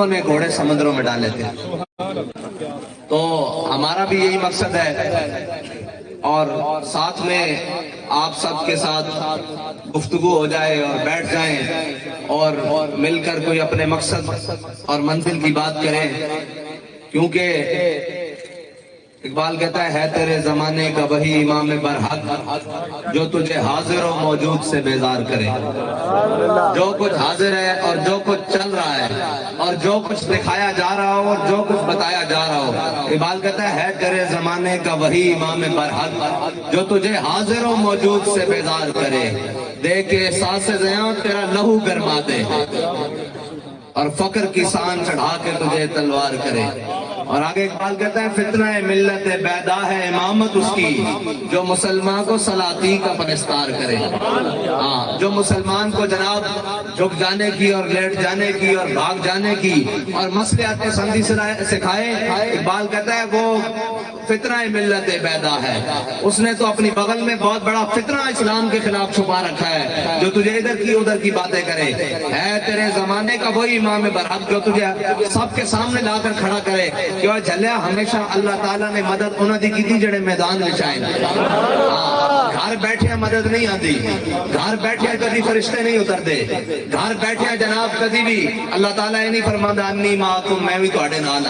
اونٹوں نے گھوڑے سمندروں میں ڈالے تھے۔ تو ہمارا بھی یہی مقصد ہے، اور ساتھ میں آپ سب کے ساتھ گفتگو ہو جائے اور بیٹھ جائیں اور مل کر کوئی اپنے مقصد اور منزل کی بات کریں، کیونکہ اقبال کہتا ہے تیرے زمانے کا وہی امام برحق جو تجھے حاضر و موجود سے بیزار کرے۔ جو کچھ حاضر ہے اور جو کچھ چل رہا ہے اور جو کچھ دکھایا جا رہا ہو اور جو کچھ بتایا جا رہا ہو، اقبال کہتا ہے تیرے زمانے کا وہی امام برحق جو تجھے حاضر و موجود سے بیزار کرے، دے کے احساس زیاں تیرا لہو گرما دے اور فقر کی سان چڑھا کے تجھے تلوار کرے۔ اور آگے اقبال کہتا ہے فتنہ ملت بیدا ہے امامت اس کی جو مسلمان کو سلاطین کا پرستار کرے۔ جو مسلمان کو جناب جھک جانے کی اور لیٹ جانے کی اور بھاگ جانے کی اور مصلحت پسندی سکھائے، اقبال کہتا ہے وہ فتنہ ملت بیدا ہے۔ اس نے تو اپنی بغل میں بہت بڑا فتنہ اسلام کے خلاف چھپا رکھا ہے، جو تجھے ادھر کی ادھر کی باتیں کرے۔ ہے تیرے زمانے کا وہی امام برحق جو تجھے سب کے سامنے لا کر کھڑا کرے کہ وہ جھلیا ہمیشہ اللہ تعالیٰ نے مدد انہوں دی کی جڑے میدان میں چاہیں۔ گھر بیٹھے مدد نہیں آتی، گھر بیٹھے کبھی فرشتے نہیں اترتے، گھر بیٹھے جناب کبھی بھی اللہ تعالیٰ نہیں فرماتا انی معکم میں بھی تواڈے نال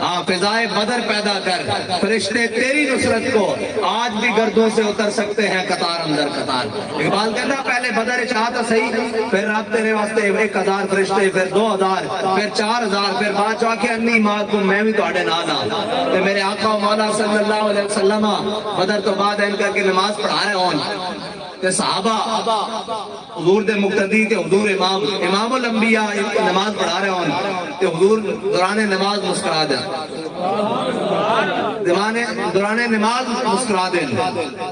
ہاں۔ فضائے بدر پیدا کر، فرشتے تیری نصرت کو آج بھی گردوں سے اتر سکتے ہیں قطار اندر قطار۔ اقبال کہتا پہلے بدر چاہتا صحیح، پھر رب تیرے واسطے 1000 فرشتے، پھر 2000، پھر 4000، پھر بعد چاہ کے انی معکم میں بھی تواڈے نال ہاں۔ کہ میرے آقا و مولا صلی اللہ علیہ وسلم بدر تو بعد ان کر کے نماز پڑھا رہے ہون تے صحابہ حضور دے مقتدی تے حضور امام الانبیاء نماز پڑھا رہے ہون تے حضور دوران نماز مسکرا دیں، دوران نماز مسکرا دیں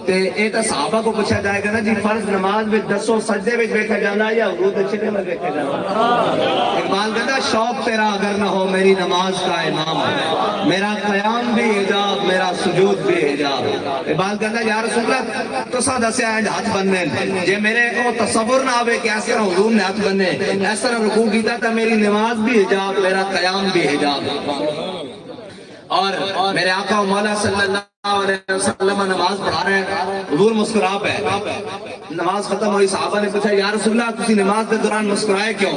تے اے تے صحابہ کو پوچھا جائے گا نا جی فرض نماز میں دسو سجدے وچ ویکھا جاندا یا حضور دے چہرے وچ ویکھا جاندا؟ اقبال کہتا شوق تیرا اگر نہ ہو میری نماز کا امام، میرا قیام بھی حجاب میرا سجود بھی حجاب۔ اقبال کہتا یا رسول اللہ تو سا دسیا ہے ہاتھ بننے جے میرے کو تصور نہ آوے کہ اس طرح حضور نے ہاتھ بننے اس طرح رکوع کیتا تھا میری نماز بھی حجاب میرا قیام بھی حجاب۔ اور میرے آقا و مولا صلی اللہ علیہ وسلم نماز پڑھا رہے ہیں، حضور مسکرا پہ نماز ختم ہوئی، صحابہ نے پوچھا یا رسول اللہ تسی نماز کے دوران مسکرائے کیوں؟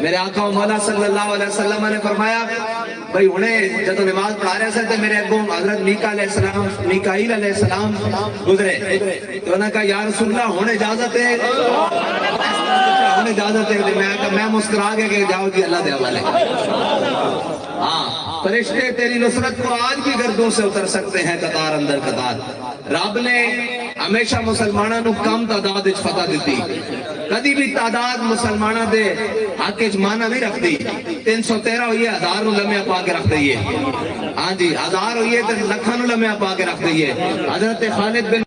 میرے آقا و مولا صلی اللہ علیہ وسلم نے فرمایا بھئی انہیں جب نماز پڑھا رہے تھے میرے اگوں حضرت میکائیل علیہ السلام گزرے تو انہوں نے کہا یا رسول اللہ ہونے اجازت ہے؟ ہونے اجازت ہے؟ میں مسکرا کے کہ جاؤ جی اللہ دے حوالے۔ ہاں فرشتے تیری نصرت کو آج بھی گردوں سے اتر سکتے ہیں قطار اندر قطار۔ رب نے ہمیشہ مسلمانوں کو کم تعداد فتح دیتی، کدی بھی تعداد مسلمانوں دے حق اچ مانا نہیں رکھ دی۔ 313 ہوئی ہے 1000 نو لمحہ پا کے رکھ دئیے، ہاں جی 1000 ہوئی ہے تو لکھاں نو لمحہ پا کے رکھ دئیے۔ حضرت خالد بن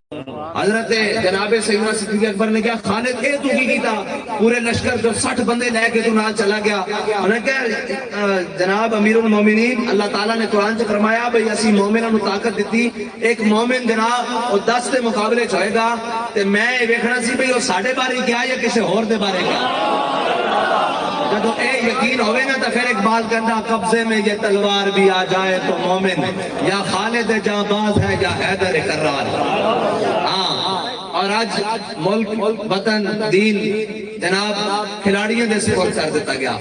حضرت جناب سیدنا صدیق اکبر نے کیا خالد اے تو کی کیتا پورے لشکر جو 60 بندے لے کے تو نال چلا گیا؟ انہوں نے کہا جناب امیر المومنین اللہ تعالیٰ نے قرآن سے فرمایا بھئی اسی مومنوں نے طاقت دیتی، ایک مومن جناب وہ 10 دے مقابلے چھوئے گا تے میں ویکھنا سی بھئی وہ ساڑھے بارے کیا یا کسی اور دے بارے کیا؟ جب اے یقین ہوئے نا تو پھر اقبال کہنا قبضے میں یہ تلوار بھی آ جائے تو مومن یا خالد جاں باز ہے یا حیدر کرار۔ اور آج ملک وطن دین جناب کھلاڑیوں دے سپورٹ کر دیتا گیا،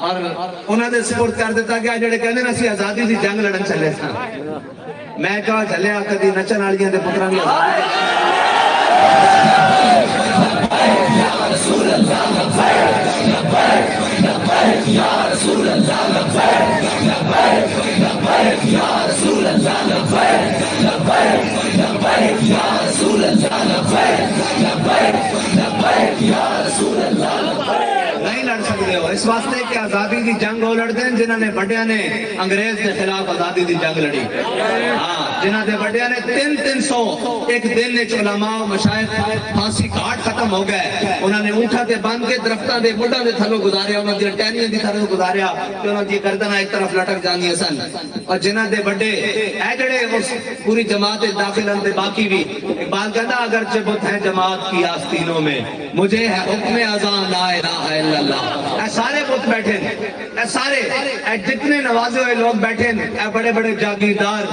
اور انہوں نے سپورٹ کر دیتا گیا جڑے کہنے نا سی آزادی دی جنگ لڑن چلے سا۔ میں کہا چلے کدی نچن والیاں دے پتراں دی آزادی یا رسول اللہ لبیک لبیک یا رسول اللہ لبیک لبیک لبیک یا رسول اللہ لبیک لبیک لبیک یا رسول اللہ لبیک لبیک لبیک یا رسول اللہ لبیک۔ نہیں لڑ سکتے ہو اس واسطے کہ آزادی دی جنگ وہ لڑتے ہیں جنہوں نے بڑیاں نے انگریز کے خلاف آزادی دی جنگ لڑی، جنہوں نے بڑیاں نے 300 ایک دن علماء و مشائخ پھانسی گھاٹ ختم ہو گئے، انہوں نے اونٹھا تے بند کے درختوں دے مڈاں دے تھلوں گزاریا، انہوں نے ٹہنیاں دی تھلوں گزاریا کہ انہوں نے گردناں ایک طرف لٹک جاندیاں سن۔ اور جنہوں نے بڑے اے جڑے پوری جماعت داخل اندے باقی بھی اقبال کہتا اگرچہ بت ہے جماعت کی آستینوں میں مجھے ہے حکم اذان لا الہ الا اللہ۔ اے سارے بت بیٹھے اے سارے اے جتنے نوازے ہوئے لوگ بیٹھے اے بڑے بڑے جاگیردار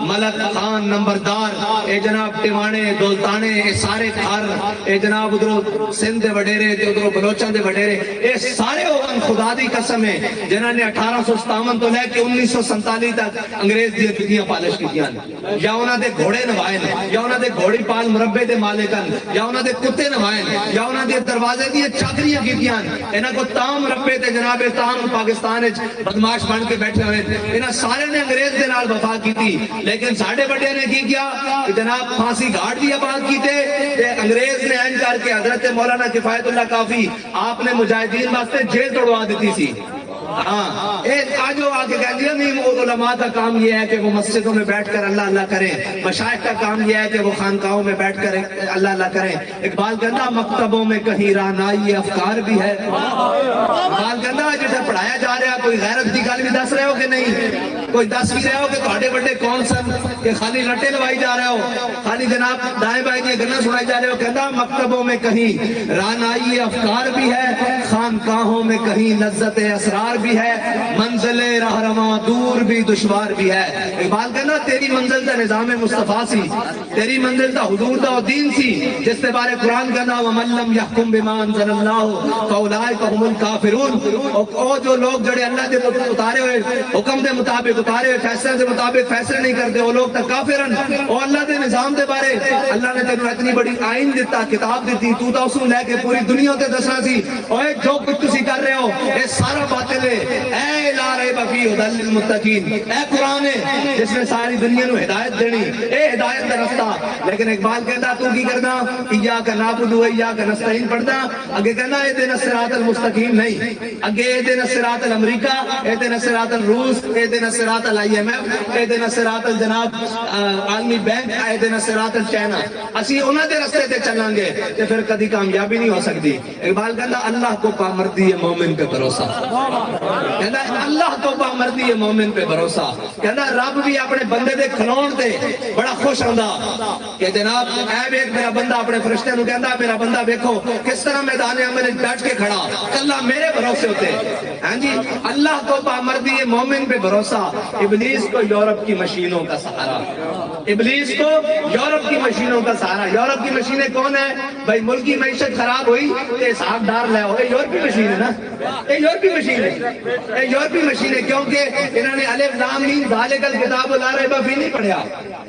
ملک خان نمبردار اے جناب ٹیوانے دولتانے اے سارے گھر اے جناب ادھر سندھ دے وڈیرے تے ادھر بلوچاں دے وڈیرے اے سارے ہوگن خدا دی قسم ہے جنہاں نے 1857 تو لے کے 1947 تک انگریز دی کتیاں پالش کیتیاں یا انہاں دے گھوڑے نوائے یا انہاں دے گھوڑی پال مربے دے مالکن یا انہاں دے کتے نوائے یا انہاں دے دروازے دی چاکریاں کیتیاں انہاں کو تام ربے تے جناب تام پاکستان وچ بدماش بن کے بیٹھے ہوئے انہاں سارے نے انگریز دے نال وفا کیتی لیکن ساڈے بڑے نے کی کیا جناب پھانسی گھاٹ دی آباد کیتے تے انگریز نے این کر کے حضرت مولانا کفایت اللہ کافی آپ نے مجاہدین واسطے جیل توڑوا دیتی سی آج وہ آگے کہہ دیا نہیں علماء کا کام یہ ہے کہ وہ مسجدوں میں بیٹھ کر اللہ اللہ کریں مشائخ کا کام یہ ہے کہ وہ خانقاہوں میں بیٹھ کر اللہ اللہ کریں اقبال کہنا مکتبوں میں کہیں رانائی افکار بھی ہے اقبال کہنا جسے پڑھایا جا رہا کوئی غیرت کی گل بھی دس رہے ہو کہ نہیں کوئی دس بھی رہے ہو کہ تھوڑے بڑے کون سن کہ خالی رٹے لوائی جا رہے ہو خالی جناب دائیں بائیں یہ گنا سنائی جا رہے ہو کہنا مکتبوں میں کہیں رانائی افکار بھی ہے خانقاہوں میں کہیں لذت اسرار بھی ہے منزل رہنما دور بھی دشوار بھی ہے اقبال کہنا تیری منزل تا نظام مصطفیٰ سی تیری منزل تا حضور دا دین سی جس تے بارے قرآن کہنا وَمَن لَّمْ يَحْكُمْ بِمَا أَنزَلَ اللَّهُ فَأُولَٰئِكَ هُمُ الْكَافِرُونَ او جو لوگ جڑے اللہ دے اتارے ہوئے حکم دے مطابق اتارے ہوئے فیصلے دے مطابق فیصلے نہیں کرتے وہ لوگ تا کافرن او اللہ دے نظام دے بارے اللہ نے تینوں اتنی بڑی آئین دیتا کتاب دیتی تو تا اسوں لے کے پوری دنیا تے دسنا سی اوے جو کچھ تسی کر رہے ہو یہ سارا باطل ہے اے لا ریب فیہ ھدی للمتقین اے قرآن ہے جس نے ساری دنیا نو ہدایت دینی اے ہدایت دا رستہ لیکن اقبال کہتا تو کی کرنا ایاک نعبد و ایاک نستعین پڑھتا اگے کہنا اہدنا الصراط المستقیم نہیں اگے اہدنا الصراط الامریکہ اہدنا الصراط الروس اہدنا الصراط IMF اہدنا الصراط الجناب عالمی بینک اہدنا الصراط الچائنا اسی انہاں دے رستے تے چلیں گے تے پھر کدی کامیابی نہیں ہو سکتی اقبال کہتا اللہ کو پامردی ہے مومن پہ بھروسہ کہتا اللہ تو پامردی ہے مومن پہ بھروسہ کہتا رب بھی اپنے بندے دے کھلون تے بڑا خوش ہوندا کہ جناب اے ایک میرا بندہ اپنے فرشتے نو کہندا میرا بندہ دیکھو کس طرح میدان عمل وچ بیٹھ کے کھڑا اللہ میرے بھروسے ہوتے ہاں جی اللہ تو پامردی ہے مومن پہ بھروسہ ابلیس کو یورپ کی مشینوں کا سہارا ابلیس کو یورپ کی مشینوں کا سہارا یورپ کی مشینیں کون ہیں بھائی ملکی معیشت خراب ہوئی تے صاحب دار لے ہو یورپی مشین ہے نا یہ یورپی مشین ہے یورپی مشین ہے کیونکہ انہوں نے الف لام میم ذالک الکتاب لا ریب فیہ نہیں پڑھیا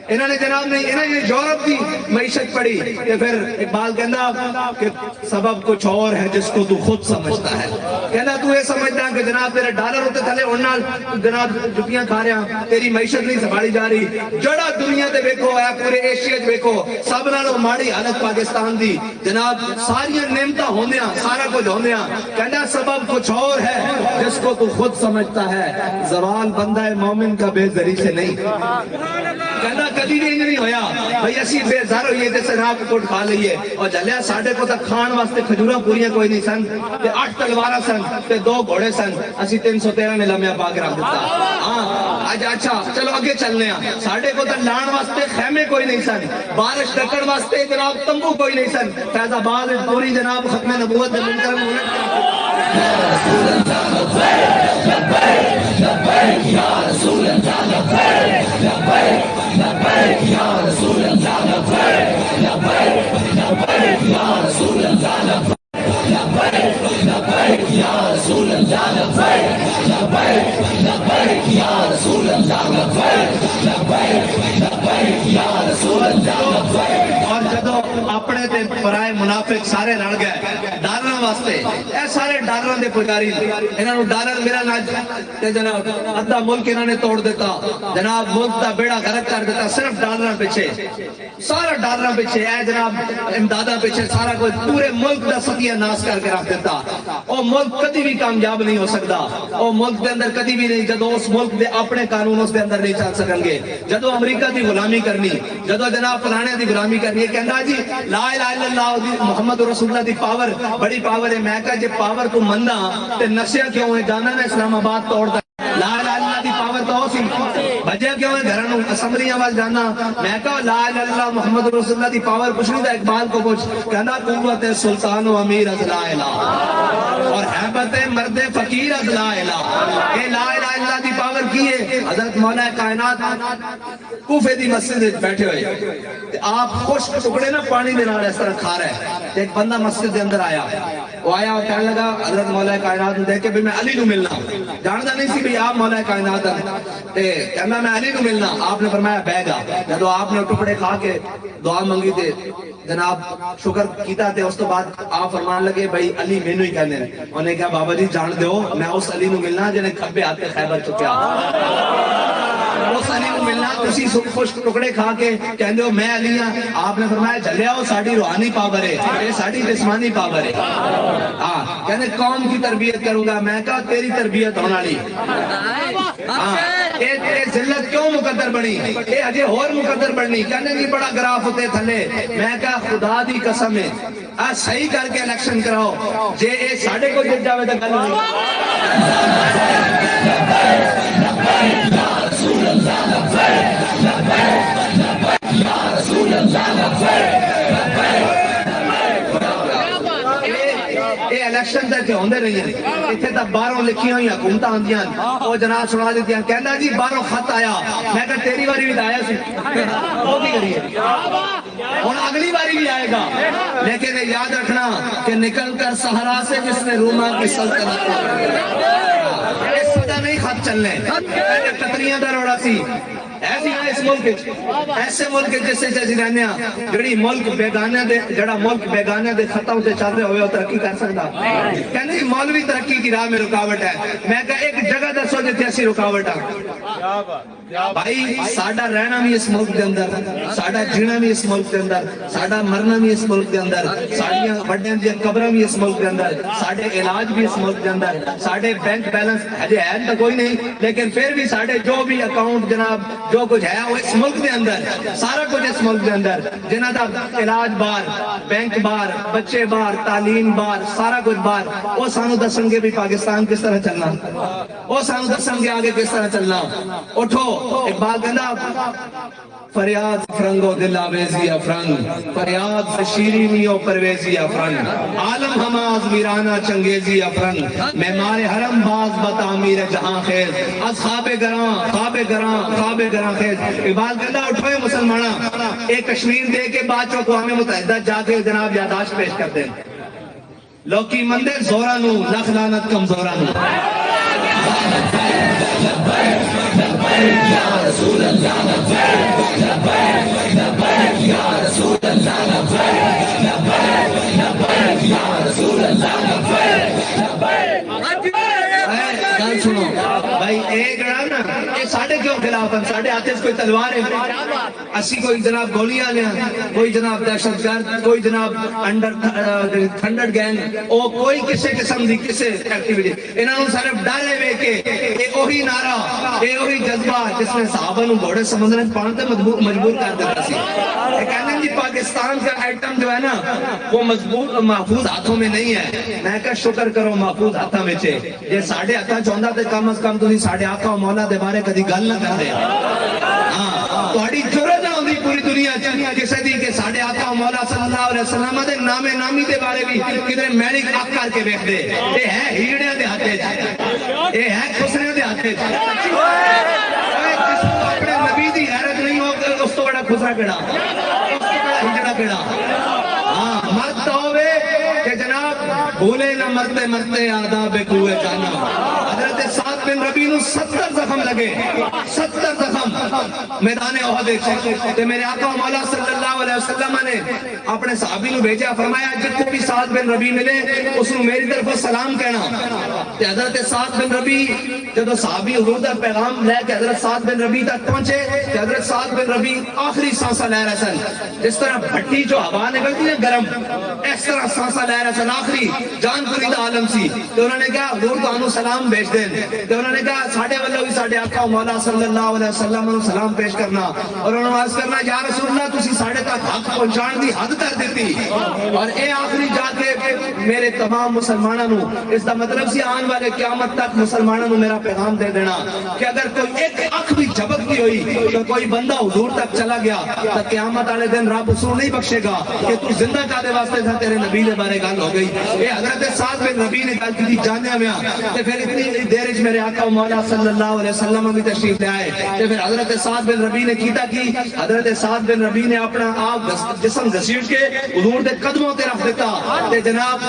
انہوں نے جناب نہیں انہوں نے یورپ کی معیشت پڑھی کہ پھر اقبال کہنا کہ سبب کچھ اور ہے جس کو تو خود سمجھتا ہے کہنا تو یہ سمجھتا ہے کہ جناب تیرے ڈالر ہوتے تھلے اڑنا جناب جتیاں کھا رہے ہیں تیری معیشت نہیں سنبھالی جا رہی جڑا دنیا تے دیکھو ہے پورے ایشیا تے دیکھو سب نالوں ماڑی حالت پاکستان دی جناب ساری نعمتاں ہوندیاں سارا کچھ ہوندیاں کہنا سبب کچھ اور ہے جس کو تو خود سمجھتا ہے زوال بندہ مومن کا بے زری سے نہیں کہنا کدی نہیں ہویا بھئی اسی بے زر ہوئیے تے سناب کوٹ کھا لئیے اور جلیا ساڑھے کو تک کھان واسطے کھجورہ پوریاں کوئی نہیں سن تے 8 تلوارہ سن تے 2 گھوڑے سن اسی 313 میں لمحہ پاک رکھ دیتا اچھا چلو آگے چلنے ہیں ساڑھے کو تک لان واسطے خیمے کوئی نہیں سن بارش ڈکڑ واسطے جناب تمبو کوئی نہیں سن فیض آباد پوری جناب ختم نبوت دے منکرم یا رسول اللہ لبیک لبیک لبیک یا رسول اللہ لبیک لبیک لبیک یا رسول اللہ لبیک لبیک لبیک یا رسول اللہ لبیک لبیک یا رسول اللہ لبیک لبیک لبیک یا رسول اللہ لبیک لبیک لبیک یا رسول اللہ لبیک اور جدو اپنے تے پرائے منافق سارے لڑ گئے ڈالر واسطے اے سارے ڈالر دے پجاری انہاں نو ڈالر میرا ناج تے جناب ادھا ملک انہاں نے توڑ دیتا جناب ملک دا بیڑا غرق کر دیتا صرف ڈالر پیچھے سارا ڈالر پیچھے اے جناب امدادہ پیچھے سارا کوئی پورے ملک دا ستیہ ناس کر کے رکھ دیتا او ملک کدی بھی کامیاب نہیں ہو سکتا او ملک دے اندر کدی بھی نہیں جدو اس ملک دے اپنے قانون اس دے اندر نہیں چل سکن گے جدو امریکہ دی غلامی کرنی جدو جناب فلانے دی غلامی کرنی کہندا جی لا الہ الا اللہ دی محمد رسول اللہ دی پاور بڑی پاور ہے میں کہا جے پاور تو مندہ تے نشیہ کیوں ہے جانا نا اسلام آباد توڑ دا لا الہ الا اللہ دی پاور تو سی بجے کیوں ہے گھروں اسمبلیاں وال جانا میں کہا لا الہ الا اللہ محمد رسول اللہ دی پاور کچھ نہیں تھا اقبال کو کچھ کہنا قوت سلطان و امیر از لا الہ اور حیبت مرد فقیر از لا الہ یہ لا الہ الا اللہ دی پاور کی ہے حضرت مولا کائنات کوفے دی مسجد بیٹھے ہوئے آپ خشک ٹکڑے نا پانی دے نال اس طرح کھا رہے ہیں ایک بندہ مسجد دے اندر آیا وہ آیا اور کہنے لگا حضرت مولا کائنات نے دیکھ کے بھی میں علی نو ملنا جانتا نہیں سی بھی آپ مولا کائنات ہیں کہنا میں علی نو ملنا آپ نے فرمایا بہ گا جب آپ نے ٹکڑے کھا کے دعا منگی تھے جناب شکر کیتا تھے اس تو بعد آپ فرمان لگے بھائی علی مینو ہی کہنے انہوں نے کہا بابا جی جان دیو میں اس علی نو ملنا جنہیں کھبے ہاتھ خیبر چکیا اس علی کو ملنا کسی خشک ٹکڑے کھا کے کہندے ہو میں علی ہاں آپ نے فرمایا چلیا ہو ساڑی روحانی پاور ہے یہ ساڑی جسمانی پاور ہے ہاں کہنے قوم کی تربیت کروں گا میں کہا تیری تربیت ہونا نہیں ہاں یہ ذلت کیوں مقدر بنی یہ اجے اور مقدر بنی کہنے کی بڑا گراف ہوتے تھلے میں کہا خدا دی قسم ہے آج صحیح کر کے الیکشن کراؤ جے اے ساڑے کو جت جاوے تو گل یہ الیکشن تک ہوندے رہی ہیں اتنے تک باہروں لکھی ہوئی حکومت آندیاں وہ جناب سنا دیتی ہیں کہنا جی باہروں خط آیا میں کہا تیری باری بھی آیا سی وہ بھی کریے اور اگلی باری بھی آئے گا لیکن یاد رکھنا کہ نکل کر صحرا سے جس نے روما کی سلطنت اس سدا نہیں خط چلنے قطریاں دا روڑا سی ایسی ہے اس ملک ایسے ملک جیسے جیسے رہنے جڑی ملک بیگانے دے جڑا ملک بیگانے دے خطوں سے چل رہے ہوئے وہ ترقی کر سکتا کہنے مولوی ترقی کی راہ میں رکاوٹ ہے میں کہا ایک جگہ دسو جتے ایسی رکاوٹ ہے بھائی ساڑا رہنا بھی اس ملک دے اندر ساڑا جینا بھی اس ملک دے اندر ساڑا مرنا بھی اس ملک دے اندر ساڑیاں بڑھیں دیا قبریں بھی اس ملک دے اندر ساڑے علاج بھی اس ملک دے اندر ساڑے بینک بیلنس ہے تو کوئی نہیں لیکن پھر بھی ساڑے جو بھی اکاؤنٹ جناب جو کچھ ہے وہ اس ملک دے اندر سارا کچھ اس ملک دے اندر جنہ دا علاج بار بینک بار بچے بار تعلیم بار سارا کچھ بار وہ سانو دسن گے بھی پاکستان کس طرح چلنا وہ سانو دسن گے آگے کس طرح چلنا اٹھو اقبال کہنا فریاد فرنگو دل آویزی افرنگ فریاد شیرینی و پرویزی افرنگ عالم ہماز میرانا چنگیزی افرنگ معمار حرم باز بتعمیر جہاں خیز از خواب گراں خواب گراں خواب گراں خیز اقبال کہنا اٹھوئے مسلمانہ ایک کشمیر دے کے بعد اقوام متحدہ جا کے جناب یاداشت پیش کر دیں لوکی مندر زورانو لکھ لعنت کم زورانو یا رسول اللہ لبیک لبیک لبیک یا رسول اللہ لبیک لبیک لبیک یا رسول اللہ لبیک لبیک گل سنو بھائی ایک نا یہ ساڑھے کیوں خلاف ہیں ساڑھے ہاتھے سے کوئی تلوار ہے اسی کوئی جناب گولیاں لیا کوئی جناب دہشت گرد کوئی جناب تھنڈر گینگ او کوئی کسے قسم دی کسے ایکٹیویٹی انہوں نے صرف ڈالے ہوئے کہ اے اوہی نعرہ اے اوہی جذبہ جس نے صحابہ نو گھوڑے سمندر پانتے مجبور کر دیتا سی یہ کہنے جی پاکستان کا ایٹم جو ہے نا وہ محفوظ ہاتھوں میں نہیں ہے میں کہا شکر کرو محفوظ ہاتھوں میں چھے یہ ساڑھے ہاتھا چاہتا تے کم از کم تھی ساڑھے آقا و مولا دے بارے کدی گل نہ کر دے ہاں تہاڈی جرأت نہ ہوندی پوری دنیا چ کسے دی کہ ساڑھے آقا و مولا صلی اللہ علیہ وسلم دے نام نامی دے بارے بھی کدھر میڑی اک کر کے ویکھ دے یہ ہے ہیڑیاں دے ہاتھے چ یہ ہے خسریاں دے ہاتھے چ جس کو اپنے نبی دی حیرت نہیں ہو اس تو بڑا خسرا کیڑا اس تو بڑا ہجڑا کیڑا ہاں مرد ہوے کہ جناب بھولے نہ مرتے مرتے آداب کوئے جانا حضرت سعد بن ربیع نو 70 زخم لگے 70 زخم میدان احد تے میرے آقا و مولا صلی اللہ علیہ وسلم نے اپنے صحابی نو بھیجا فرمایا جتنے بھی سعد بن ربیع ملے اس نو میری طرف سلام کہنا تے حضرت سعد بن ربیع جب صحابی حضور دا پیغام لے کے حضرت سعد بن ربیع تک پہنچے تے حضرت سعد بن ربیع آخری سانسا لے رہے سن جس طرح بھٹی جو ہوا نکلتی ہے گرم اس طرح سانسا لے رہے سن آخری جان پوری دا عالم سی تو انہوں نے کہا حضور تو انہوں سلام بھیج دیں تو انہوں نے کہا ساڑھے واللہ بھی ساڑھے آقا و مولا صلی اللہ علیہ وسلم انہوں سلام پیش کرنا اور انہوں نے عرض کرنا یا رسول اللہ تسی ساڑھے تک حق پہنچان دی حد کر دیتی اور اے آخری جات کہ میرے تمام مسلمانوں اس کا مطلب سی آن والے قیامت تک مسلمانوں میرا پیغام دے دینا کہ اگر کوئی ایک اکھ بھی جھپکتی ہوئی تو کوئی بندہ حضور تک چلا گیا تو قیامت والے دن رب اسے نہیں بخشے گا کہ تو زندہ کا دے واسطے تھا تیرے نبی نے بارے گل ہو گئی. یہ حضرت سعد بن ربیع نے گل کی جانیا میں تے پھر اتنی دیر میرے آقا مولا صلی اللہ علیہ وسلم بھی تشریف لے آئے تے پھر حضرت سعد بن ربیع نے کیتا کی حضرت سعد بن ربیع نے اپنا آپ جسم گھسیٹ کے حضور دے قدموں تے رکھ دیتا تے جناب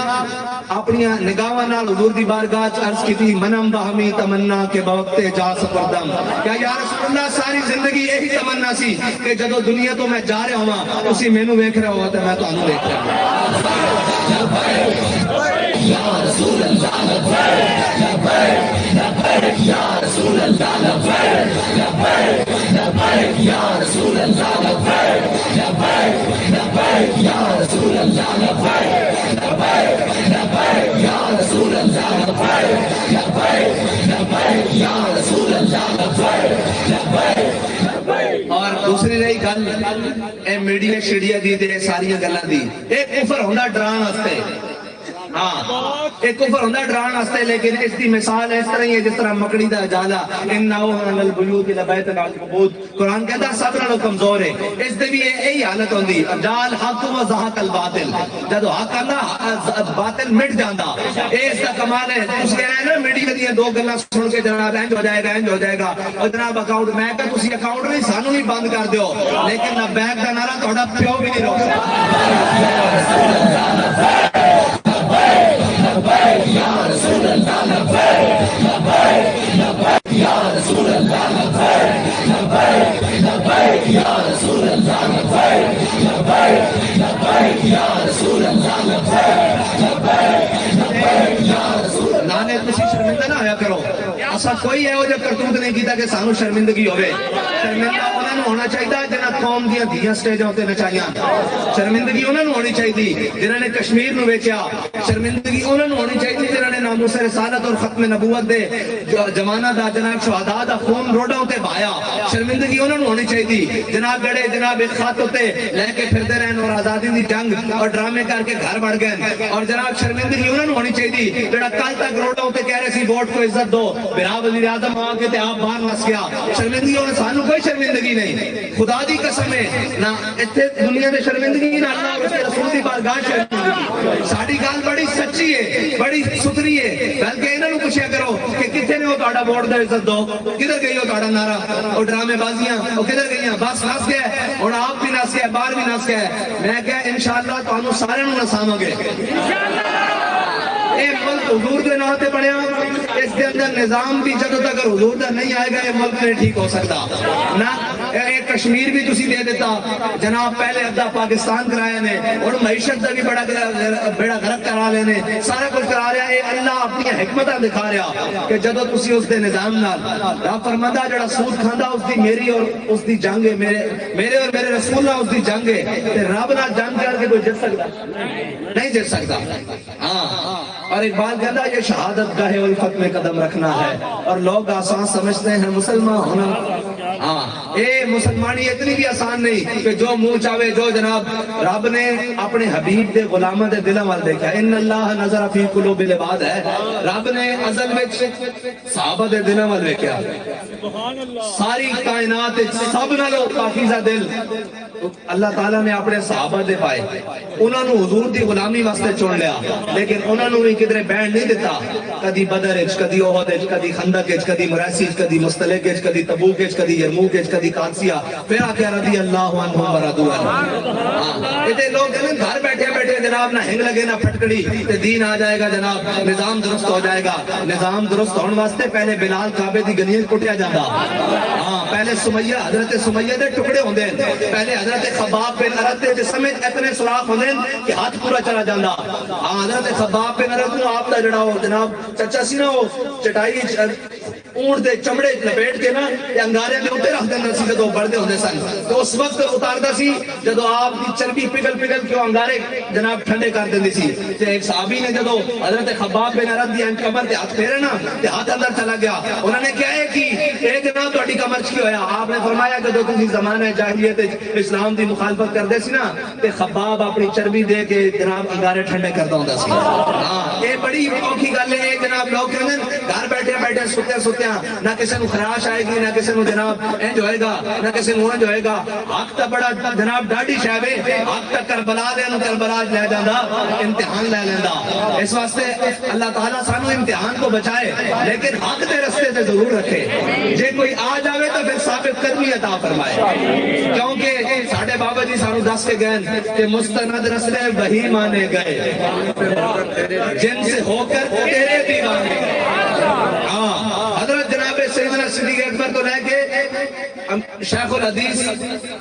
اپنی نگاہاں نال حضور دی بارگاہ وچ عرض کیتی منم بہمی تمنا کے بوقت جا سپردم کیا یا رسول اللہ ساری زندگی یہی تمنا سی کہ جدو دنیا تو میں جا رہا ہوں اسی مینوں ویکھ رہا ہوا تے میں تانوں دیکھ رہا یا رسول اللہ لبیک لبیک لبیک یا رسول اللہ لبیک لبیک لبیک یا رسول اللہ لبیک لبیک لبیک یا رسول اللہ لبیک لبیک لبیک یا رسول اللہ لبیک لبیک لبیک یا رسول اللہ لبیک لبیک. اور دوسری رہی گل اے میڈیا شیڈیا دی تے ساری گلاں دی ایک کفر ہوندا ڈران واسطے ہاں ایک کفر ہوندا ڈران واسطے لیکن اس دی مثال اس طرح ہی ہے جس طرح مکڑی دا جالا ان اوہن البیوت لبیت العنکبوت قرآن کہتا ہے سب نالوں کمزور ہے اس دی بھی یہی حالت ہوندی جال حق و زہق الباطل جدو حق آندا باطل مٹ جاندا اس دا کمال ہے اس کہہ رہے ہیں نا میڈیا دی دو گلاں سن کے جناب انج ہو جائے گا انج ہو جائے گا اور جناب اکاؤنٹ میں کہ تسی اکاؤنٹ نہیں سانوں نہیں بند کر دیو لیکن نہ بیک دا نعرہ تہاڈا پیو بھی نہیں روک یا رسول اللہ لبیک لبیک لبیک یا رسول اللہ لبیک لبیک لبیک یا رسول اللہ لبیک لبیک لبیک یا رسول اللہ لبیک لبیک لبیک یا رسول اللہ. نانے تسی شرمندہ نہ ہویا کرو اسا کوئی ہے وہ جو کرتوت نہیں کیتا کہ سانو شرمندگی ہوئے شرمندہ انہوں نے ہونا چاہیے جنہاں قوم دیا دیا سٹیجوں ہوتے نچائیاں شرمندگی انہوں نے ہونی چاہیے جنہوں نے کشمیر نو ویچیا شرمندگی انہوں نے ہونی چاہیے جنہوں نے ناموس رسالت اور ختم نبوت دے جمانہ دا جناب شہداء دا خون روڈا ہوتے بھایا شرمندگی انہوں نے ہونی چاہیے جناب گڑے جناب ایک خط ہوتے لے کے پھرتے رہن اور آزادی دی جنگ اور ڈرامے کر کے گھر بڑھ گئے اور جناب شرمندگی انہوں نے ہونی چاہیے جڑا کل تک روڈا ہوتے کہہ رہے سی ووٹ کو عزت دو برا وزیر اعظم آ کے تے آپ باہر نس گیا شرمندگی ہونے سانو کوئی شرمندگی نہیں خدا دی قسم ہے نہ اتنے دنیا دے شرمندگی نہ اللہ اور اس کے رسول دی بارگاہ شرمندگی ساڈی گل بڑی سچی ہے بڑی ستھری ہے بلکہ انہاں نوں پوچھیا کرو کہ کتنے نے وہ تہاڈا ووٹ دا عزت دو کدھر گئی ہو تہاڈا نعرہ اور ڈرامے بازیاں وہ کدھر گئیاں بس نس گئے ہن آپ بھی نس گئے باہر بھی نس گئے میں کہا انشاءاللہ تانوں سارے نوں نساواں گے اے ملک حضور دے نام تے بنیا اس کے اندر نظام بھی جدو تک حضور دا نہیں آئے گا یہ ملک نہیں ٹھیک ہو سکتا نہ اے کشمیر بھی تسی دے دیتا جناب پہلے ادھا پاکستان کرایا نے اور معیشت دا بھی بڑا غرق کرا لینے سارا کچھ کرا رہا ہے اللہ اپنی حکمتاں دکھا رہا کہ جدو تسی اس دے نظام نال رب فرماندا جڑا سود کھاندا اس دی میری اور اس دی جنگ ہے میرے اور میرے رسول اللہ اس دی جنگ ہے تے رب نال جنگ کر کے کوئی جیت سکتا نہیں جیت سکتا ہاں اور اقبال کہتا ہے یہ شہادت گاہ الفت میں قدم رکھنا ہے اور لوگ آسان سمجھتے ہیں مسلمان ہونا ہاں اے مسلمانی اتنی بھی آسان نہیں کہ جو منہ چاہے جو جناب رب نے اپنے حبیب دے غلامہ دے دلوں وال دیکھا ان اللہ نظر فی قلوب العباد ہے رب نے ازل میں صحابہ دے دلوں وال دیکھا ساری کائنات سب نالوں پاکیزہ دل اللہ تعالیٰ نے اپنے صحابہ دے پائے انہوں نے حضور دی غلامی واسطے چن لیا لیکن انہوں نے بھی کدھر بینڈ نہیں دیتا کدی بدر اچ کدی احد اچ کدی خندق اچ کدی مراسی اچ کدی مستلق اچ کدی تبوک اچ کدی یرموک اچ کدی قادسیہ پھر آکے رضی اللہ عنہم ورضوا عنہ اتنے لوگ جنہیں گھر بیٹھے بیٹھے جناب نہ ہنگ لگے نہ پھٹکڑی تے دین آ جائے گا جناب نظام درست ہو جائے گا نظام درست ہونے واسطے پہلے بلال کعبے دی گلیاں کٹیا جاتا ہاں پہلے سمیہ حضرت سمیہ دے ٹکڑے ہوندے پہلے حضرت خباب بن ارد دے جسم اتنے سوراخ ہوندے کہ ہاتھ پورا چلا جاندا ہاں حضرت خباب بن ارد نو آپ دا جڑا جناب چچا سی نا وہ چٹائی اونٹ دے چمڑے لپیٹ کے نا انگارے دے اوتے رکھ دینا سی جدوں بڑھدے ہوندے سن تو اس وقت اتاردا سی جدوں آپ دی چربی پگھل پگھل کے انگارے جناب ٹھنڈے کر دیندی سی تے ایک صحابی نے جدوں حضرت خباب بن ارد دی کمر تے ہاتھ پھیرے نا تے ہاتھ اندر چلا گیا انہوں نے کیا ہے کہ اے جناب تہاڈی کمر کی ہویا آپ نے فرمایا جدوں تسی زمانہ جاہلیت اسلام دی مخالفت کردے سی نا تے خباب اپنی چربی دے کے جناب انگارے ٹھنڈے کردا ہوندا سی ہاں اے بڑی اوکھی گل ہے جناب لوگ کہندے گھر بیٹھے بیٹھے ستے نہ کسی نو خراش آئے گی نہ کسی نو جناب انج ہوئے گا نہ کسی نو انج ہوئے گا حق تا بڑا جناب ڈاڈی شاہ ہے حق تا کربلا دے نو کربلا لے جاندا امتحان لے لیندا اس واسطے اللہ تعالیٰ سانو امتحان کو بچائے لیکن حق دے رستے تے ضرور رکھے جے کوئی آ جاوے تو پھر ثابت قدمی عطا فرمائے کیونکہ ساڈے بابا جی سانو دس کے گئے کہ مستند رستے وہی مانے گئے جن سے ہو کر تیرے دیوانے ہاں حضرت جناب سیدنا صدیق اکبر تو لے کے شیخ الحدیث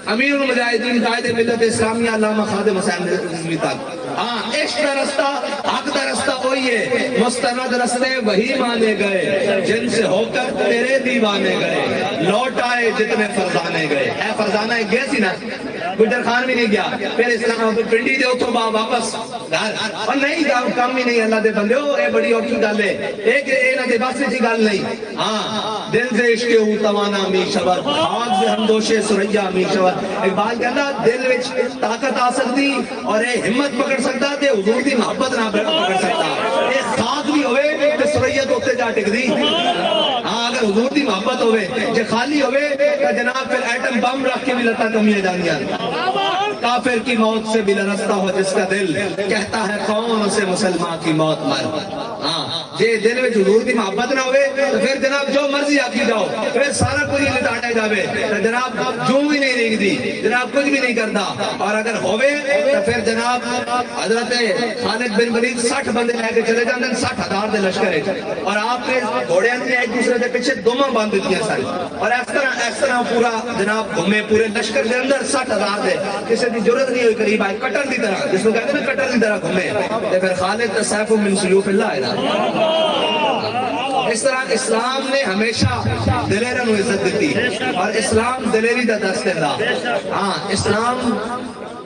امیر المجاہدین قائد ملت اسلامیہ علامہ خادم حسین رضوی تک ہاں عشق کا رستہ حق کا رستہ وہی ہے مستند رستے وہی مانے گئے جن سے ہو کر تیرے دیوانے گئے لوٹ آئے جتنے فرزانے گئے اے فرزانہ ایک گئے سی نا گجر خان بھی نہیں گیا پھر اسلام پنڈی دے اتھوں واپس اور نہیں کام بھی نہیں اللہ دے بندے ہو اے بڑی اوکھی گل ہے ایک نہ دے بس کی گل نہیں ہاں دل سے عشق ہوں توانا می شور خاک سے ہمدوش سریا می شور اقبال کہتا دل وچ طاقت آ سکتی اور اے ہمت پکڑ سکتا تے حضور دی محبت نہ پکڑ سکتا اے خاک بھی ہوئے تے سریا تو اتنے جا ٹک دی ہاں اگر حضور دی محبت ہوئے جے خالی ہوئے تو جناب پھر ایٹم بم رکھ کے بھی لتا کمیاں جانیاں کافر کی موت سے بھی لرزتا ہو جس کا دل کہتا ہے کون اسے مسلمان کی موت مر ہاں جے دل میں حضور دی محبت نہ ہوئے تو پھر جناب جو مرضی آکی جاؤ پھر سارا کچھ لٹاٹے جاوے تو جناب جو بھی نہیں ریگ دی جناب کچھ بھی نہیں کرتا اور اگر ہوئے تو پھر جناب حضرت خالد بن ولید 60 بندے لے کے چلے جاندے 60,000 دے لشکر ہے اور آپ نے گھوڑے نے ایک دوسرے کے پیچھے دوما باندھ دیا سارے اور اس طرح پورا جناب گھومے پورے لشکر کے اندر 60,000 دے کسی دی ضرورت نہیں ہوئی قریب آئے کٹر دی طرح جس کو کہتے ہیں نا کٹر دی طرح گھومے تو پھر خالد سیف من سیوف اللہ ہے اس طرح اسلام نے ہمیشہ دلیروں کو عزت دیتی اور اسلام دلیری دا درس دیتا ہاں اسلام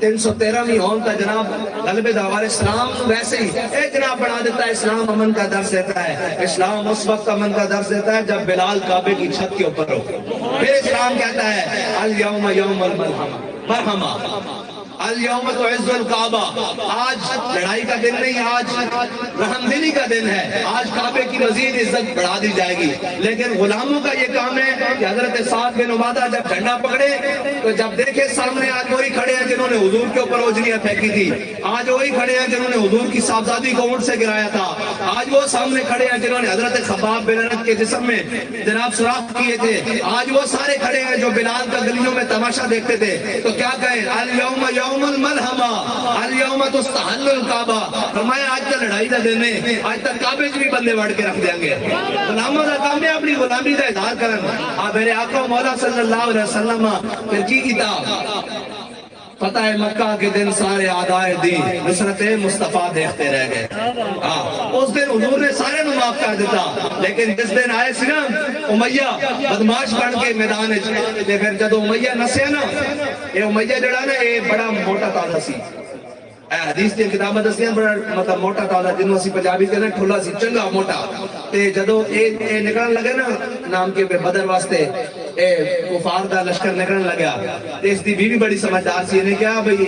313ویں ہون تا جناب غلبے دا اور اسلام ویسے ہی ایک جناب بنا دیتا ہے اسلام امن کا درس دیتا ہے اسلام اس وقت امن کا درس دیتا ہے جب بلال کعبے کی چھت کے اوپر ہو پھر اسلام کہتا ہے الیوم یوم المرحمہ الیوم تعز الکعبہ آج لڑائی کا دن نہیں آج رحم دلی کا دن ہے آج کعبے کی مزید عزت بڑھا دی جائے گی لیکن غلاموں کا یہ کام ہے کہ حضرت سعد بن عبادہ جب جھنڈا پکڑے تو جب دیکھے سامنے آج وہی کھڑے ہیں جنہوں نے حضور کے اوپر اوجھلیاں پھینکی تھی آج وہی کھڑے ہیں جنہوں نے حضور کی صاحبزادی کو اونٹ سے گرایا تھا آج وہ سامنے کھڑے ہیں جنہوں نے حضرت خباب بن ارد کے جسم میں جناب سوراخ کیے تھے آج وہ سارے کھڑے ہیں جو بلال کا گلیوں میں تماشا دیکھتے تھے تو کیا کہیں الیوم یوم الملحمہ الیوم تستحل الکعبہ فرمایا آج کا لڑائی دا دن ہے آج تک کعبے بھی بندے وڑ کے رکھ دیں گے غلاموں دا کام ہے اپنی غلامی دا اظہار کرنا میرے آقا مولا صلی اللہ علیہ وسلم پھر کی کتاب فتح مکہ کے دن سارے آدائے دی نصرت مصطفیٰ دیکھتے رہ گئے اس دن حضور نے سارے نو معاف کر دیتا لیکن جس دن آئے سی نا امیہ بدماش بن کے میدان پھر جب امیہ نسیا نا یہ امیہ جڑا نا یہ بڑا موٹا تازہ سی حدیث دی کتابیں دسیاں بڑا مطلب موٹا تازہ جنوں اسی پنجابی کہنے ٹھولا سی چنگا موٹا تے جدو اے نکلن لگے نا نام کے بدر واسطے اے کفار دا لشکر نکلن لگیا تے اس دی بیوی بڑی سمجھدار سی نے کہا بھئی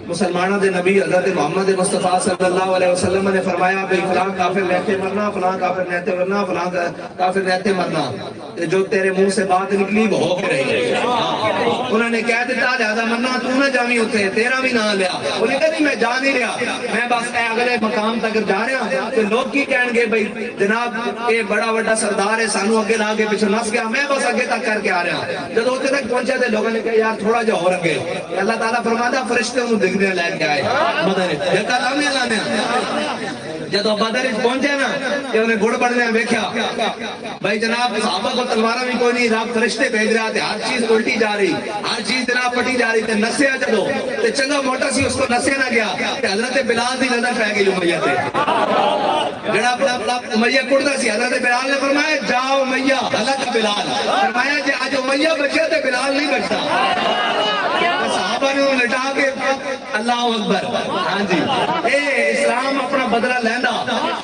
مسلمانہ دے نبی حضرت محمد مصطفیٰ صلی اللہ علیہ وسلم نے فرمایا بھئی فلان کافر نیتے مرنا فلان کافر نیتے مرنا فلان کافر نیتے مرنا جو تیرے منہ سے بات نکلی وہ ہو کے رہی انہوں نے کہہ دیتا لہذا مرنا تو نہ جامی ہوتے تیرا بھی نہ لیا انہوں نے کہا نہیں میں جا نہیں رہا میں بس اے اگلے مقام تک جا رہا تو لوگ کی کہیں گے بھئی جناب اے بڑا بڑا سردار ہے سانو اگے لاگے پیچھے نس گیا میں بس اگے تک کر کے آ رہا جب ہوتے تک پہنچے تھے لوگوں نے کہا یار تھوڑا جو ہو رکھے اللہ تعالیٰ فرماتا فرشتے انہوں دکھ دے لے کے آئے مدر یہ کہا لانے جدو بدر پہنچے نا کہ انہیں گڑ بڑھنے ویکھیا بھائی جناب صحابہ کو تلوارہ بھی کوئی نہیں، رب فرشتے بھیج رہا تھے، ہر چیز الٹی جا رہی، ہر چیز جناب پٹی جا رہی تھے، نسیا جدو تے چنگا موٹا سی اس کو نسیا نہ گیا کہ حضرت بلال دی نظر پہ گئی امیہ تے جناب امیہ کڑتا سی، حضرت بلال نے فرمایا جاؤ امیہ ہلاک بلال، فرمایا جی آج امیہ بچے تے بلال نہیں بچتا، صحابہ نے لٹا کے اللہ اکبر۔ ہاں جی اے اسلام اپنا بدلہ لینا،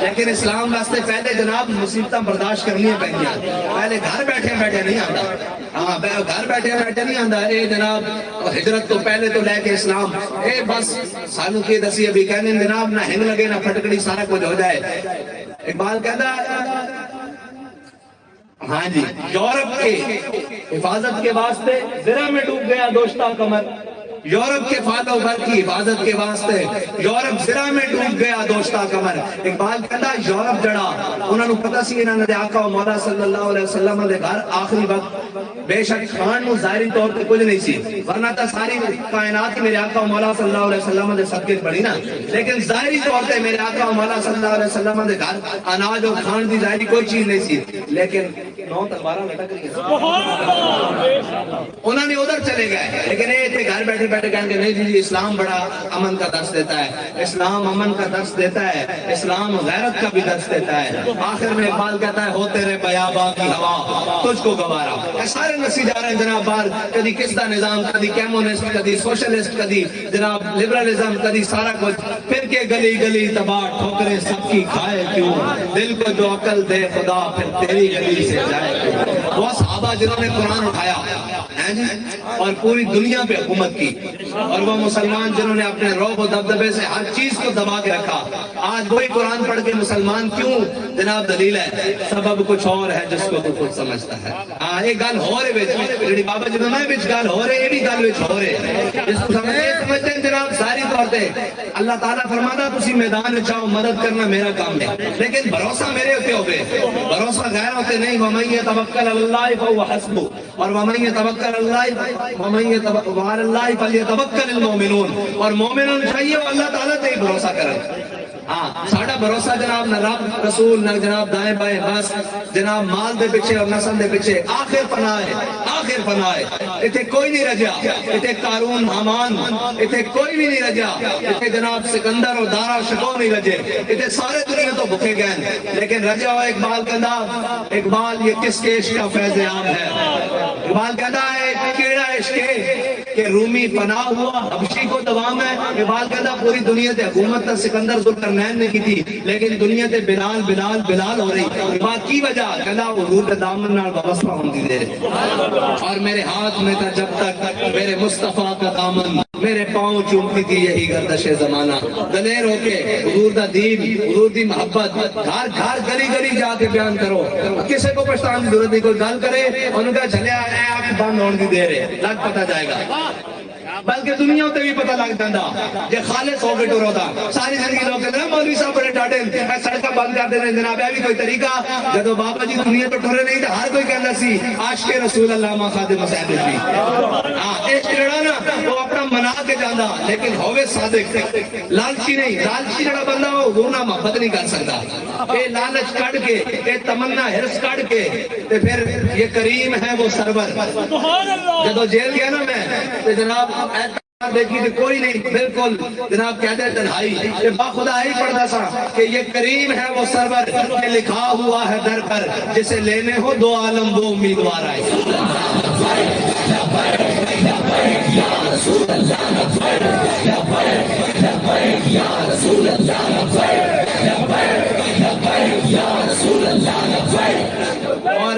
لیکن اسلام واسطے پہلے جناب مصیبتیں برداشت کرنی پہنگی، پہلے گھر بیٹھے بیٹھے نہیں آتا، ہاں گھر بیٹھے بیٹھے نہیں آتا، اے جناب ہجرت تو پہلے تو لے کے اسلام اے بس سانو کی دسی ابھی کہنے جناب نہ ہنگ لگے نہ پھٹکڑی سارا کچھ ہو جائے۔ اقبال کہتا ہاں جی یورپ کے حفاظت کے واسطے زرہ میں ڈوب گیا دوشتا کمر، یورپ کے فال و بر کی حفاظت کے واسطے یورپ زرہ میں ڈوب گیا دوشتا کمر۔ اقبال کہتا یورپ جڑا انہوں نے پتا سی انہوں نے آقا و مولا صلی اللہ علیہ وسلم دے گھر آخری وقت بے شک خان نو ظاہری طور پہ کچھ نہیں سی، ورنہ تا ساری کائنات میرے آقا و مولا صلی اللہ علیہ وسلم دے صدقے پڑی نا، لیکن ظاہری طور پہ میرے آقا و مولا صلی اللہ علیہ وسلم دے گھر اناج و کھان دی ظاہری کوئی چیز نہیں سی، لیکن 9 تلواریں لٹک رہی ہیں، انہوں نے ادھر چلے گئے، لیکن یہ گھر بیٹھے بیٹھے کہیں گے نہیں جی اسلام بڑا امن کا درس دیتا ہے، اسلام امن کا درس دیتا ہے، اسلام غیرت کا بھی درس دیتا ہے۔ آخر میں اقبال کہتا ہے ہو تیرے بیاباں کی ہوا تجھ کو گوارا، سارے نسی جا رہے ہیں جناب باہر، کدی کس کا نظام، کدی کیمونسٹ، کدی سوشلسٹ، کدی جناب لبرلزم، کدی سارا کچھ، پھر کے گلی گلی تباہ ٹھوکریں سب کی کھائے کیوں، دل کو جو عقل دے خدا پھر تیری گلی سے جائے کیوں۔ وہ صحابہ جنہوں نے قرآن اٹھایا اور پوری دنیا پہ حکومت کی، اور وہ مسلمان جنہوں نے اپنے رعب و دبدبے سے ہر چیز کو دبا کے رکھا، آج وہی قرآن پڑھ کے مسلمان کیوں جناب دلیل ہے سبب کچھ اور ہے جس کو تو خود سمجھتا ہے۔ ہاں ایک گل ہو رہے جڑی بابا جی میں وچ گل ہو رہے، یہ بھی گل وچ ہو رہے، جس کو سمجھتے ہیں جناب ظاہری طور پہ اللہ تعالیٰ فرماتا تسی میدان چاہو مدد کرنا میرا کام ہے، لیکن بھروسہ میرے ہوتے ہوئے، بھروسہ غیر ہوتے نہیں۔ وَمَن يَتَوَكَّلْ عَلَى اللَّهِ فَهُوَ حَسْبُهُ، اور وَمَن يَتَوَكَّلْ عَلَى اللَّهِ وَعَلَى اللَّهِ فَلْيَتَوَكَّلِ الْمُؤْمِنُونَ، اور مومنوں چاہیے وہ اللہ تعالیٰ تے بھروسہ کریں۔ ہاں ساڑھا بھروسہ جناب نہ رب رسول نہ جناب دائیں بائیں، بس جناب مال دے پیچھے اور نسل دے پیچھے، آخر فنا ہے، آخر فنا ہے۔ اتھے کوئی نہیں رجا، اتھے قارون حامان اتھے کوئی بھی نہیں رجا، اتھے جناب سکندر اور دارا شکو نہیں رجے، اتھے سارے دنیا تو بھکے گئے، لیکن رجا ہوا اقبال کہتا اقبال یہ کس کے عشق کا فیض عام ہے۔ اقبال کہتا ہے کیڑا عشق ہے کہ رومی پناہ ہوا حبشی کو دوام ہے۔ اقبال کہتا پوری دنیا تے حکومت تا سکندر ذوالقرنین نے کی تھی، لیکن دنیا تے بلال بلال بلال ہو رہی۔ اقبال کی وجہ کہتا حضور دے دامن نال وابستہ ہوندی دے، اور میرے ہاتھ میں تھا جب تک میرے مصطفیٰ کا دامن، میرے پاؤں چومتی تھی یہی گردش زمانہ۔ دلیر ہو کے حضور دا دین، حضور دی محبت گھر گھر گلی گلی جا کے بیان کرو، کسی کو پچھتان کی ضرورت نہیں، کوئی گل کرے انہوں کا جھلیا ہے آپ بند ہونے دی دیر ہے، لگ پتہ جائے گا، بلکہ دنیا تے بھی پتہ لگ جاندہ جے خالص ہو کے ٹرو دا۔ ساری زندگی لوگ کہتے ہیں مولوی صاحب بڑے ڈاٹے ہیں، سڑکہ بند کر دینے جناب ہے بھی کوئی طریقہ، جدو بابا جی دنیا تو ٹرے نہیں تھا ہر کوئی کہنا سی عاشق رسول اللہ ما خادم صاحب جی۔ ہاں ایک جڑا نا وہ اپنا منا کے جاندہ، لیکن ہوئے صادق، لالچی نہیں، لالچی جڑا بندہ ہو وہ نہ محبت نہیں کر سکتا۔ اے لالچ کڑ کے، اے تمنا ہرس کڑ کے، تے پھر یہ کریم ہے وہ سرور۔ جدو جیل گیا نا میں تے جناب دیکھی کہ کوئی نہیں، بالکل جناب کہہ دے تنہائی، یہ باخدا ہی پڑھتا سا کہ یہ کریم ہے وہ سرور، یہ لکھا ہوا ہے در پر جسے لینے ہو دو عالم وہ امیدوار آئے۔ اور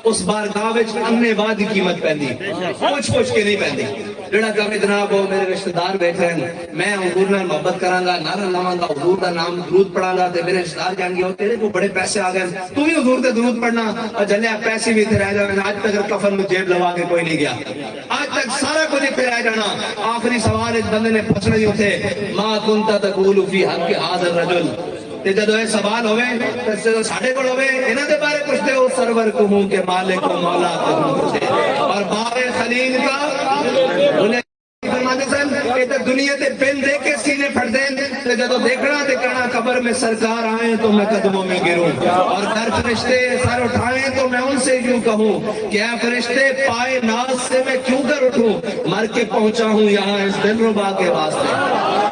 اس بارگاہ وچ امنے بعد قیمت پہندی، پوچھ پوچھ کے نہیں پہندی۔ جڑا کہے جناب وہ میرے رشتہ دار بیٹھے ہیں، میں حضور نال محبت کراں گا، نعرہ لاواں گا، حضور دا نام درود پڑھاں گا، تے میرے رشتہ دار کہیں گے تیرے کو بڑے پیسے آ گئے، تو بھی حضور تے درود پڑھنا، اور جلیا پیسے بھی تے رہ جانے۔ آج تک کفن میں جیب لوا کے کوئی نہیں گیا، آج تک سارا کچھ تے رہ جانا۔ آخری سوال اس بندے نے پوچھنا ہی ہوتے ما کنت تقول فی حق هذا الرجل، تے جدو یہ سوال ہوئے تے ساڈے کول ہوئے انہاں دے بارے پوچھتے ہو سرور کو ہوں کہ مالک و مولا کو ہوں، اور باغ خلیل کا انہیں فرماتے سن کہ تے دنیا تے بن دے کے سینے پھٹ دیں تے جدو دیکھنا تے کہنا قبر میں سرکار آئیں تو میں قدموں میں گروں، اور در فرشتے سر اٹھائیں تو میں ان سے یوں کہوں کہ اے فرشتے پائے ناز سے میں کیوں کر اٹھوں، مر کے پہنچا ہوں یہاں اس دل ربا کے واسطے،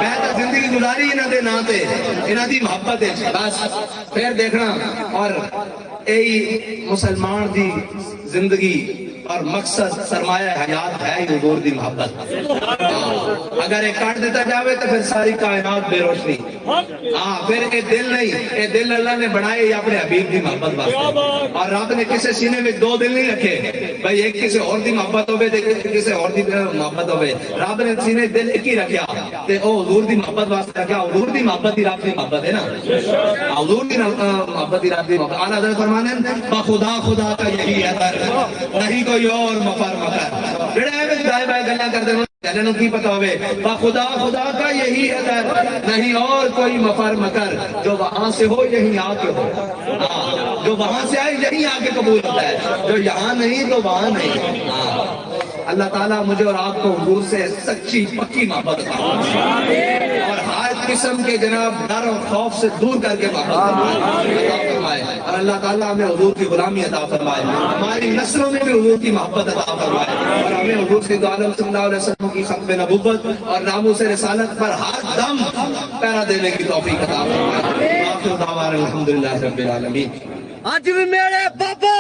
میں تو زندگی گزاری انہاں دے نا تے انہاں دی محبت ہے بس۔ پھر دیکھنا اور یہی مسلمان دی زندگی اور مقصد سرمایہ حیات ہے ہی حضور دی محبت۔ اگر یہ کاٹ دیتا جاوے تو پھر ساری کائنات بے روشنی، پھر یہ دل نہیں، یہ دل اللہ نے بنائے یہ اپنے حبیب دی محبت واسطے، اور رب نے کسی سینے میں دو دل نہیں رکھے بھائی ایک کسی اور دی محبت ہوئے کسی اور دی محبت ہوئے، رب نے سینے دل ایک ہی رکھیا تے او حضور دی محبت واسطے رکھیا، حضور دی محبت ہی رب دی محبت ہے نا، حضور دی محبت ہی رب دی محبت۔ اعلیٰ حضرت فرمانے خدا خدا کا یہی ہے در، نہیں کوئی اور مفر مکر، جڑے ایویں دائیں بائیں گلاں کردے ہیں چلے کی پتا ہوئے خدا خدا کا یہی ہے در، نہیں اور کوئی مفر مکر، جو وہاں سے ہو یہیں آ کے ہو، جو وہاں سے آئے یہیں آ کے قبول ہوتا ہے، جو یہاں نہیں تو وہاں نہیں۔ اللہ تعالیٰ مجھے اور آپ کو حضور سے سچی پکی محبت عطا فرمائے، اور ہر قسم کے جناب ڈر اور خوف سے دور کر کے محبت عطا فرمائے، اور اللہ تعالیٰ ہمیں حضور کی غلامی عطا فرمائے، ہماری نسلوں میں بھی حضور کی محبت عطا فرمائے، اور ہمیں حضور صلی اللہ علیہ وسلم کی ختم نبوت اور ناموس رسالت پر ہر دم پہرا دینے کی توفیق عطا فرمائے۔ آخر دعوانا الحمدللہ رب العالمین۔ آج بھی میرے بابا